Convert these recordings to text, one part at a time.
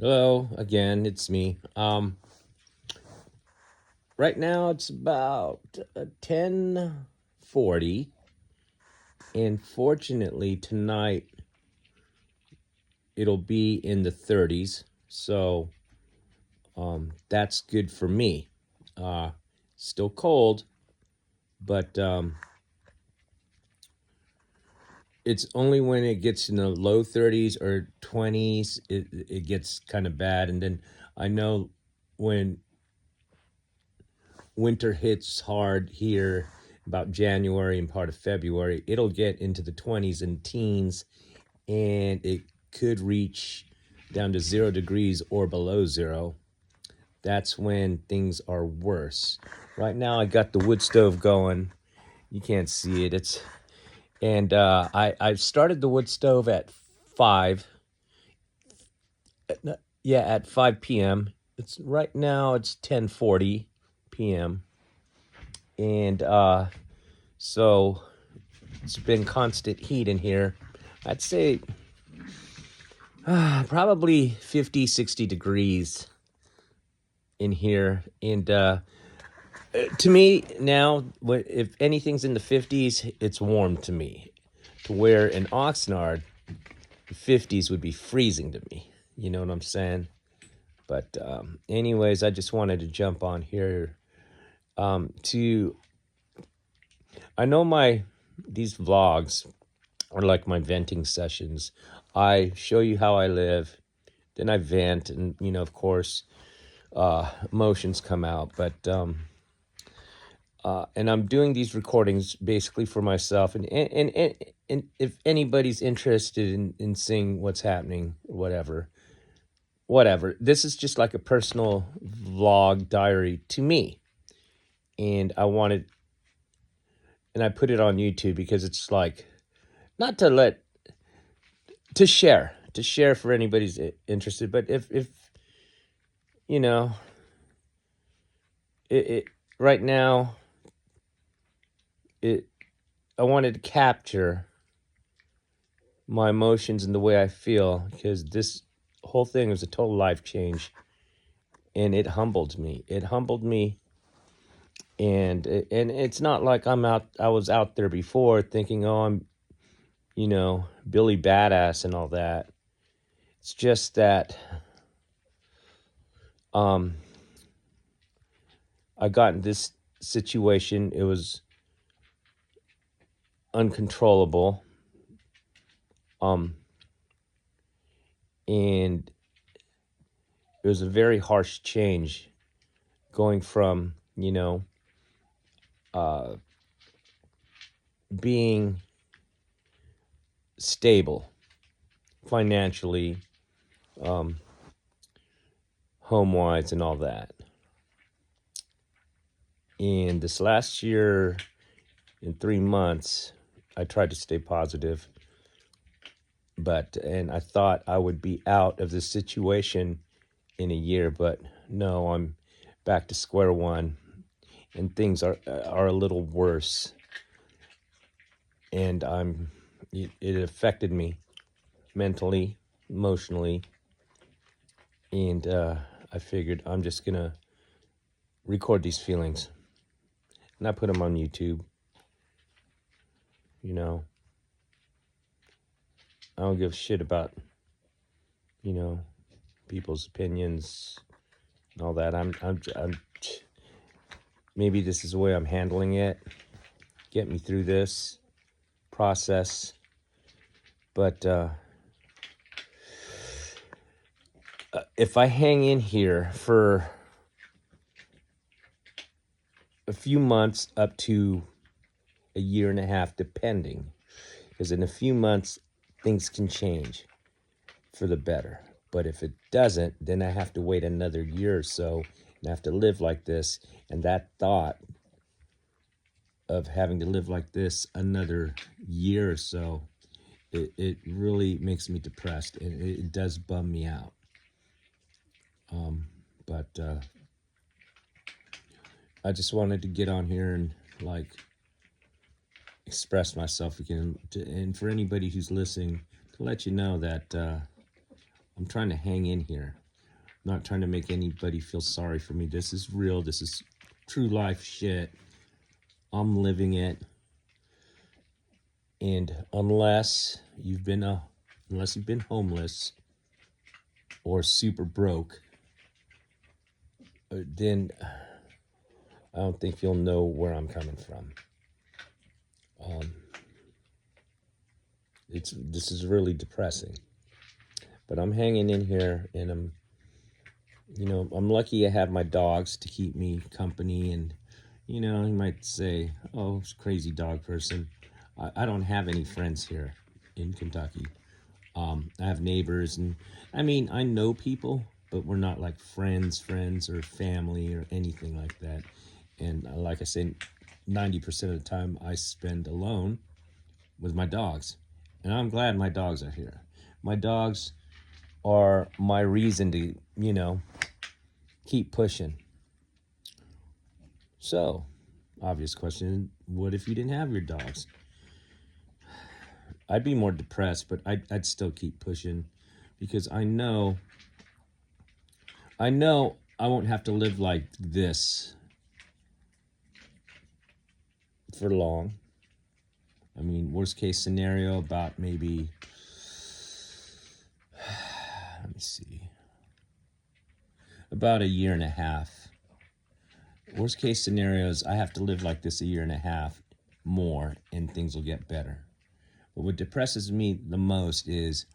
Hello again, it's me. Right now it's about 10:40, and fortunately tonight it'll be in the 30s, so that's good for me. Uh, Still cold, but it's only when it gets in the low 30s or 20s it gets kind of bad, and then I know when winter hits hard here about January and part of February, it'll get into the 20s and teens, and it could reach down to 0 degrees or below zero. That's when things are worse. Right now, I got the wood stove going. You can't see it. I started the wood stove at 5. Yeah, at 5 p.m. It's right now. It's 10:40 p.m. and so it's been constant heat in here. I'd say probably 50, 60 degrees in here. And to me now, if anything's in the 50s, it's warm to me. To where in Oxnard, the 50s would be freezing to me. You know what I'm saying? But anyways, I just wanted to jump on here to... I know these vlogs are like my venting sessions. I show you how I live, then I vent, and of course, emotions come out. But and I'm doing these recordings basically for myself, and if anybody's interested in seeing what's happening, whatever. This is just like a personal vlog diary to me, and I put it on YouTube because it's like not to share for anybody's interested. But if you know it right now, I wanted to capture my emotions and the way I feel, because this whole thing was a total life change, and it humbled me. And it's not like I was out there before thinking, oh, I'm Billy Badass and all that. It's just that I got in this situation. It was uncontrollable. And it was a very harsh change, going from, being stable financially, home-wise and all that. And this last year, in 3 months, I tried to stay positive, and I thought I would be out of this situation in a year, but no, I'm back to square one, and things are a little worse. And it affected me mentally, emotionally, and I figured I'm just gonna record these feelings, and I put them on YouTube. I don't give a shit about people's opinions and all that. I'm maybe this is the way I'm handling it. Get me through this process. But if I hang in here for a few months up to a year and a half, depending, because in a few months things can change for the better. But if it doesn't, then I have to wait another year or so and I have to live like this. And that thought of having to live like this another year or so, it really makes me depressed, and it does bum me out. But I just wanted to get on here and express myself again, and for anybody who's listening, to let you know that I'm trying to hang in here. Not trying to make anybody feel sorry for me. This is real. This is true life shit. I'm living it. And unless you've been homeless or super broke, then I don't think you'll know where I'm coming from. This is really depressing, but I'm hanging in here, and I'm lucky I have my dogs to keep me company. And you might say, oh, it's a crazy dog person. I don't have any friends here in Kentucky. I have neighbors, and I know people, but we're not like friends or family or anything like that. And like I said, 90% of the time I spend alone with my dogs. And I'm glad my dogs are here. My dogs are my reason to, keep pushing. So, obvious question, what if you didn't have your dogs? I'd be more depressed, but I'd still keep pushing, because I know I won't have to live like this for long. Worst case scenario, about maybe, let me see, about a year and a half. Worst case scenario is I have to live like this a year and a half more, and things will get better. But what depresses me the most is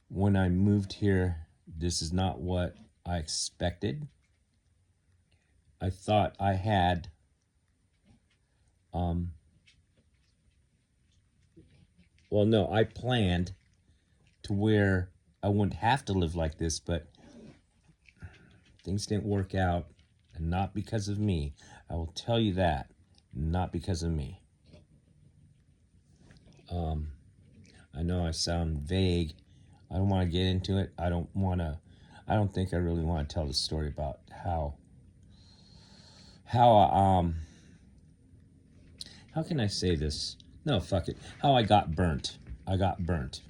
when I moved here, this is not what I expected. I thought I had I planned to where I wouldn't have to live like this, but things didn't work out, and not because of me. I will tell you that, not because of me. I know I sound vague. I don't want to get into it. I don't think I really want to tell the story about how can I say this? No, fuck it. How I got burnt. I got burnt.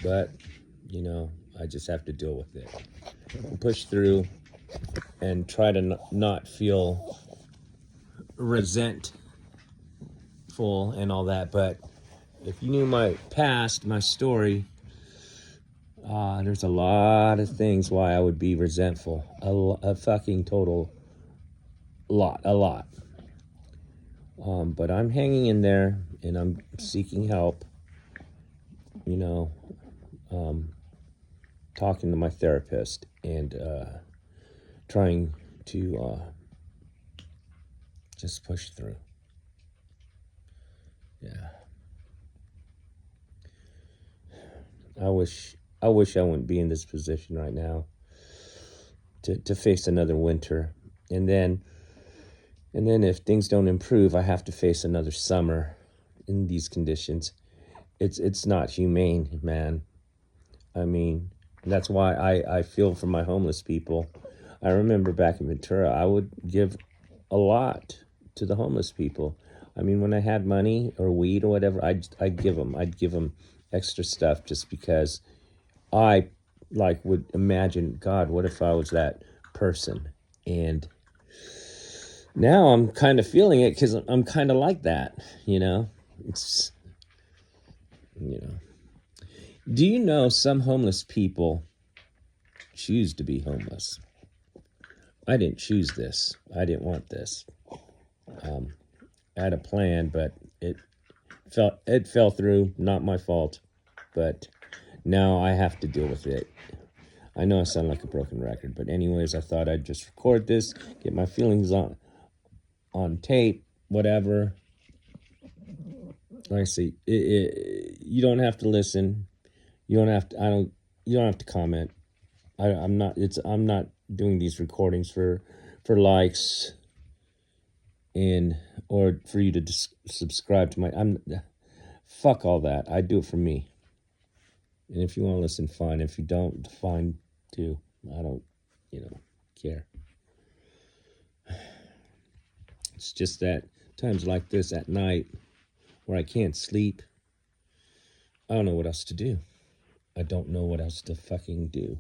But, I just have to deal with it. Push through and try to not feel resentful and all that. But if you knew my past, my story, there's a lot of things why I would be resentful. A fucking total lot. But I'm hanging in there, and I'm seeking help. Talking to my therapist, and trying to just push through. Yeah. I wish I wouldn't be in this position right now to face another winter. And then if things don't improve, I have to face another summer in these conditions. It's not humane, man. That's why I feel for my homeless people. I remember back in Ventura, I would give a lot to the homeless people. When I had money or weed or whatever, I'd give them. I'd give them extra stuff, just because I would imagine, God, what if I was that person? And now I'm kind of feeling it, because I'm kind of like that, It's, Do you know some homeless people choose to be homeless? I didn't choose this. I didn't want this. I had a plan, but it fell through. Not my fault, but now I have to deal with it. I know I sound like a broken record, but anyways, I thought I'd just record this, get my feelings on tape, whatever. Like I say, you don't have to listen. You don't have to. You don't have to comment. I'm not doing these recordings for likes, or for you to subscribe to my. Fuck all that. I do it for me. And if you want to listen, fine. If you don't, fine too. I don't, care. It's just that times like this at night, where I can't sleep, I don't know what else to do. I don't know what else to fucking do.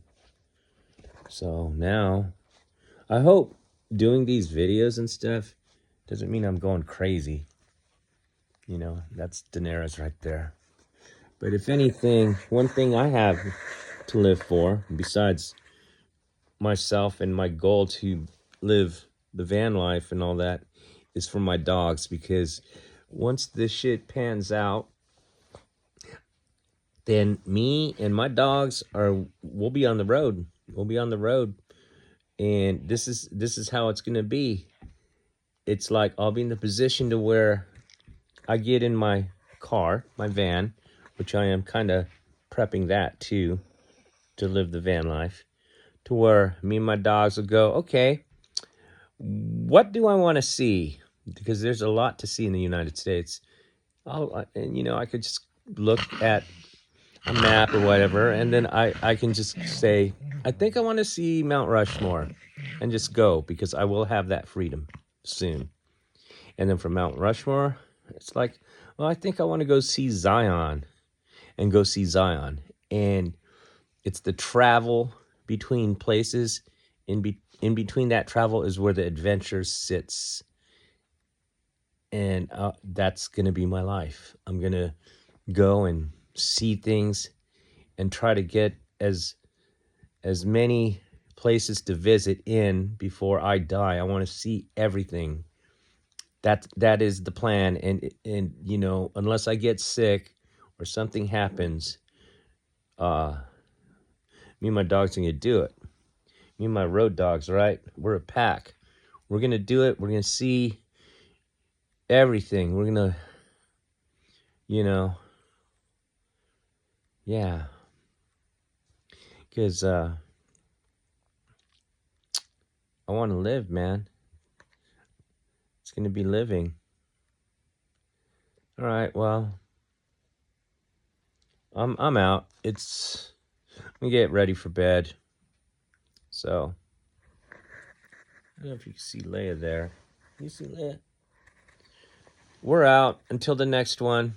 So now, I hope doing these videos and stuff doesn't mean I'm going crazy. You know, that's Daenerys right there. But if anything, one thing I have to live for, besides myself and my goal to live the van life and all that, is for my dogs. Because once this shit pans out, then me and my dogs we'll be on the road. We'll be on the road. And this is how it's gonna be. It's like I'll be in the position to where I get in my car, my van, which I am kind of prepping that too, to live the van life, to where me and my dogs will go, okay, what do I want to see? Because there's a lot to see in the United States. And you know, I could just look at a map or whatever, and then I can just say, I think I want to see Mount Rushmore, and just go, because I will have that freedom soon. And then from Mount Rushmore, it's like, well, I think I want to go see Zion, and go see Zion. And it's the travel between places. In between that travel is where the adventure sits. And that's going to be my life. I'm going to go and see things and try to get as many places to visit in before I die. I want to see everything. That is the plan. And you know, unless I get sick or something happens, me and my dogs are gonna do it. Me and my road dogs, right? We're a pack. We're gonna do it. We're gonna see everything. We're gonna, you know, yeah. Because I want to live, man. It's gonna be living. All right, well, I'm out. I'm gonna get ready for bed. So I don't know if you can see Leia there. You see Leia? We're out until the next one.